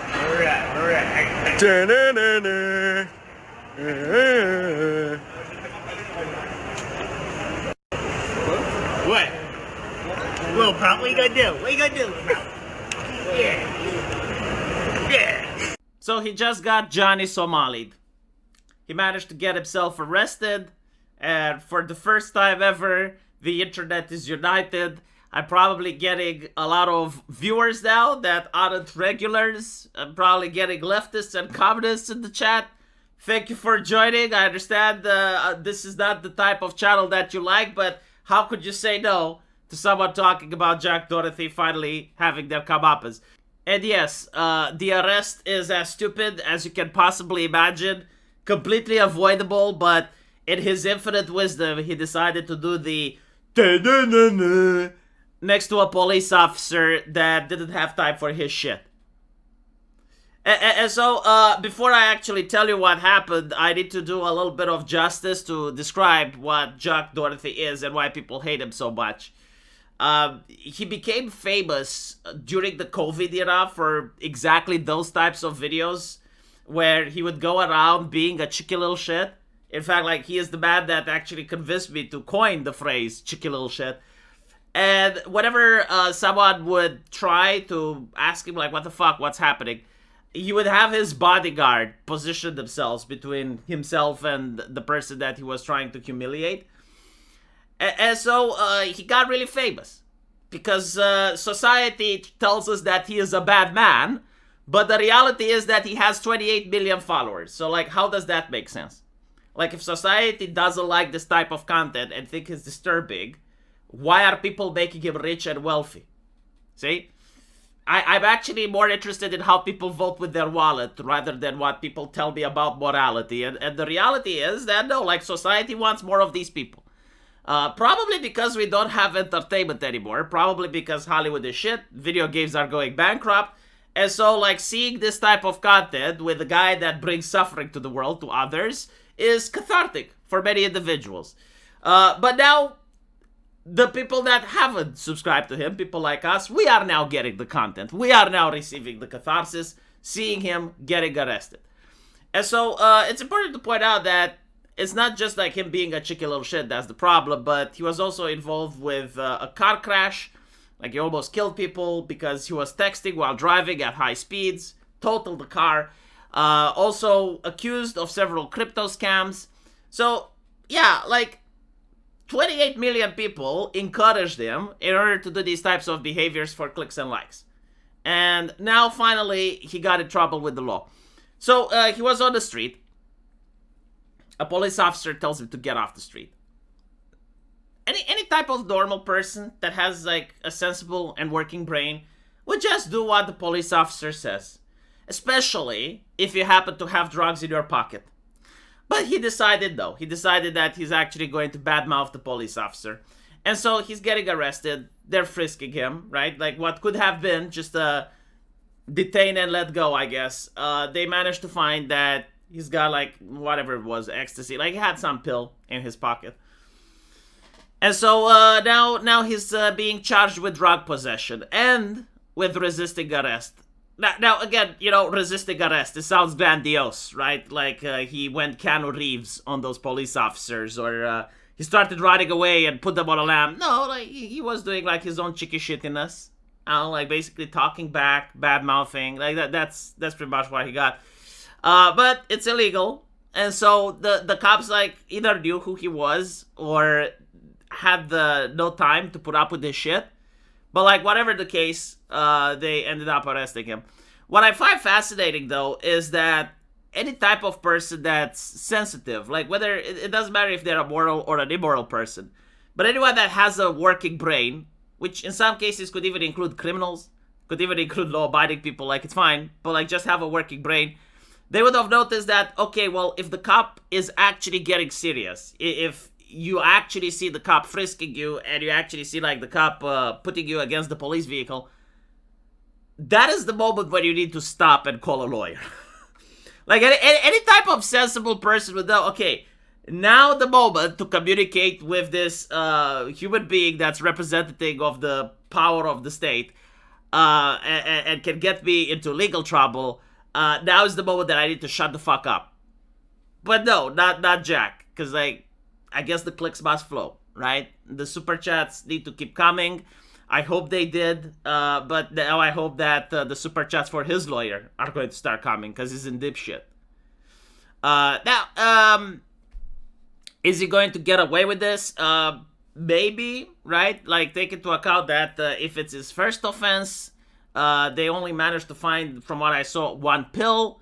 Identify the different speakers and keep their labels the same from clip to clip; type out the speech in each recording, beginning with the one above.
Speaker 1: Alright. What? Little pop, what you gonna do? What you gonna do, bro? Yeah.
Speaker 2: So he just got Johnny Somali'd. He managed to get himself arrested, and for the first time ever, the internet is united. I'm probably getting a lot of viewers now that aren't regulars. I'm probably getting leftists and communists in the chat. Thank you for joining. I understand this is not the type of channel that you like, but how could you say no to someone talking about Jack Doherty finally having their comeuppance? And yes, the arrest is as stupid as you can possibly imagine. Completely avoidable, but in his infinite wisdom, he decided to do the next to a police officer that didn't have time for his shit. And so, before I actually tell you what happened, I need to do a little bit of justice to describe what Jack Doherty is and why people hate him so much. He became famous during the COVID era for exactly those types of videos where he would go around being a cheeky little shit. In fact, like, he is the man that actually convinced me to coin the phrase cheeky little shit. And whenever someone would try to ask him, like, what the fuck, what's happening, he would have his bodyguard position themselves between himself and the person that he was trying to humiliate. And so he got really famous because society tells us that he is a bad man, but the reality is that he has 28 million followers. So, like, how does that make sense? Like, if society doesn't like this type of content and think it's disturbing, why are people making him rich and wealthy? See? I'm actually more interested in how people vote with their wallet rather than what people tell me about morality. And the reality is that, no, like, society wants more of these people. Probably because we don't have entertainment anymore. Probably because Hollywood is shit. Video games are going bankrupt. And so, like, seeing this type of content with a guy that brings suffering to the world, to others, is cathartic for many individuals. But now, the people that haven't subscribed to him, people like us, we are now getting the content. We are now receiving the catharsis, seeing him getting arrested. And so, it's important to point out that it's not just like him being a cheeky little shit that's the problem, but he was also involved with a car crash. Like, he almost killed people because he was texting while driving at high speeds, totaled the car. Also accused of several crypto scams. So, yeah, like, 28 million people encouraged him in order to do these types of behaviors for clicks and likes. And now, finally, he got in trouble with the law. So, he was on the street. A police officer tells him to get off the street. Any type of normal person that has, like, a sensible and working brain would just do what the police officer says. Especially if you happen to have drugs in your pocket. But he decided, though. He decided that he's actually going to badmouth the police officer. And so he's getting arrested. They're frisking him, right? Like, what could have been just a detain and let go, I guess. They managed to find that he's got, like, whatever it was, ecstasy. Like, he had some pill in his pocket. And so now he's being charged with drug possession and with resisting arrest. Now, again, you know, resisting arrest, it sounds grandiose, right? Like, he went Keanu Reeves on those police officers, or he started riding away and put them on a lamb. No, like, he was doing, like, his own cheeky shittiness. Like, basically talking back, bad-mouthing. Like, that's pretty much what he got. But it's illegal. And so the cops, like, either knew who he was or had no time to put up with this shit. But, like, whatever the case, they ended up arresting him. What I find fascinating, though, is that any type of person that's sensitive, like, whether it doesn't matter if they're a moral or an immoral person, but anyone that has a working brain, which in some cases could even include criminals, could even include law-abiding people, like, it's fine, but, like, just have a working brain, they would have noticed that, okay, well, if the cop is actually getting serious, if you actually see the cop frisking you, and you actually see, like, the cop putting you against the police vehicle, that is the moment when you need to stop and call a lawyer. Like, any type of sensible person would know, okay, now the moment to communicate with this human being that's representative of the power of the state, and can get me into legal trouble, now is the moment that I need to shut the fuck up. But no, not Jack, because I guess the clicks must flow, right? The super chats need to keep coming. I hope they did, but now I hope that the super chats for his lawyer are going to start coming, because he's in dipshit. Now, is he going to get away with this? Maybe, right? Like, take into account that if it's his first offense, they only managed to find, from what I saw, one pill.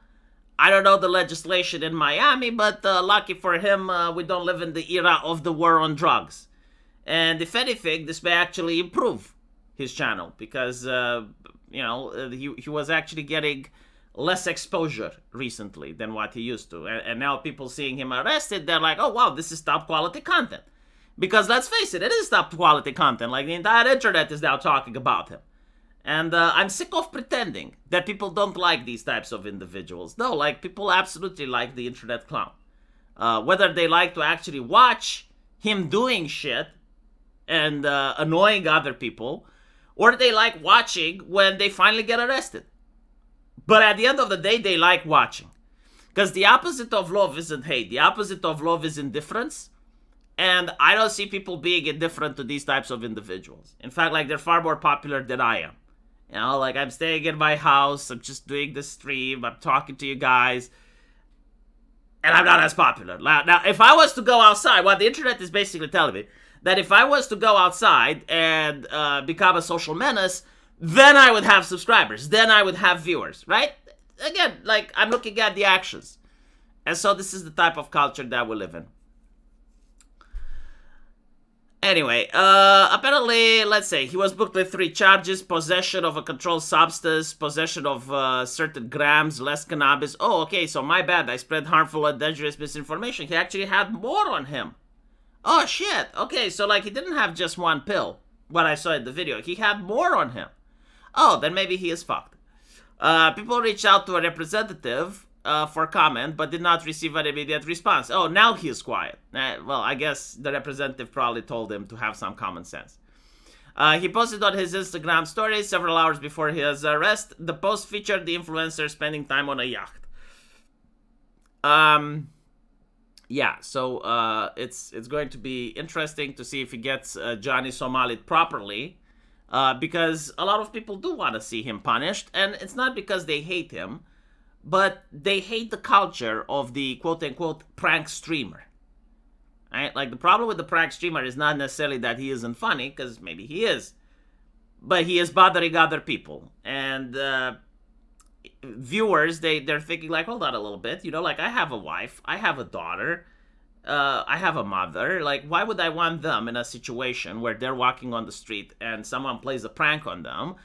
Speaker 2: I don't know the legislation in Miami, but lucky for him, we don't live in the era of the war on drugs. And if anything, this may actually improve his channel, because, he was actually getting less exposure recently than what he used to. And now people seeing him arrested, they're like, oh, wow, this is top quality content. Because let's face it is top quality content. Like, the entire internet is now talking about him. And I'm sick of pretending that people don't like these types of individuals. No, like, people absolutely like the internet clown. Whether they like to actually watch him doing shit and annoying other people, or they like watching when they finally get arrested. But at the end of the day, they like watching. Because the opposite of love isn't hate. The opposite of love is indifference. And I don't see people being indifferent to these types of individuals. In fact, like, they're far more popular than I am. You know, like, I'm staying in my house, I'm just doing the stream, I'm talking to you guys, and I'm not as popular. Now, if I was to go outside, what the internet is basically telling me, that if I was to go outside and become a social menace, then I would have subscribers, then I would have viewers, right? Again, like, I'm looking at the actions. And so this is the type of culture that we live in. Anyway, apparently, let's say, he was booked with 3 charges: possession of a controlled substance, possession of certain grams, less cannabis. Oh, okay, so my bad, I spread harmful and dangerous misinformation. He actually had more on him. Oh, shit. Okay, so, like, he didn't have just one pill, what I saw in the video. He had more on him. Oh, then maybe he is fucked. People reached out to a representative for comment, but did not receive an immediate response. Oh, now he is quiet. Well, I guess the representative probably told him to have some common sense. He posted on his Instagram story several hours before his arrest. The post featured the influencer spending time on a yacht. Yeah, so it's going to be interesting to see if he gets Johnny Somalit properly, because a lot of people do want to see him punished, and it's not because they hate him, but they hate the culture of the quote-unquote prank streamer. Right? Like, the problem with the prank streamer is not necessarily that he isn't funny, because maybe he is, but he is bothering other people. And viewers, they're thinking like, hold on a little bit, you know, like, I have a wife, I have a daughter, I have a mother. Like, why would I want them in a situation where they're walking on the street and someone plays a prank on them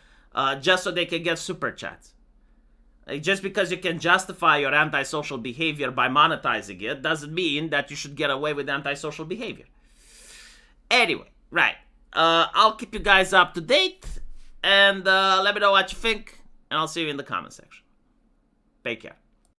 Speaker 2: just so they can get super chats? Like, just because you can justify your antisocial behavior by monetizing it doesn't mean that you should get away with antisocial behavior. Anyway, right. I'll keep you guys up to date, and let me know what you think, and I'll see you in the comment section. Take care.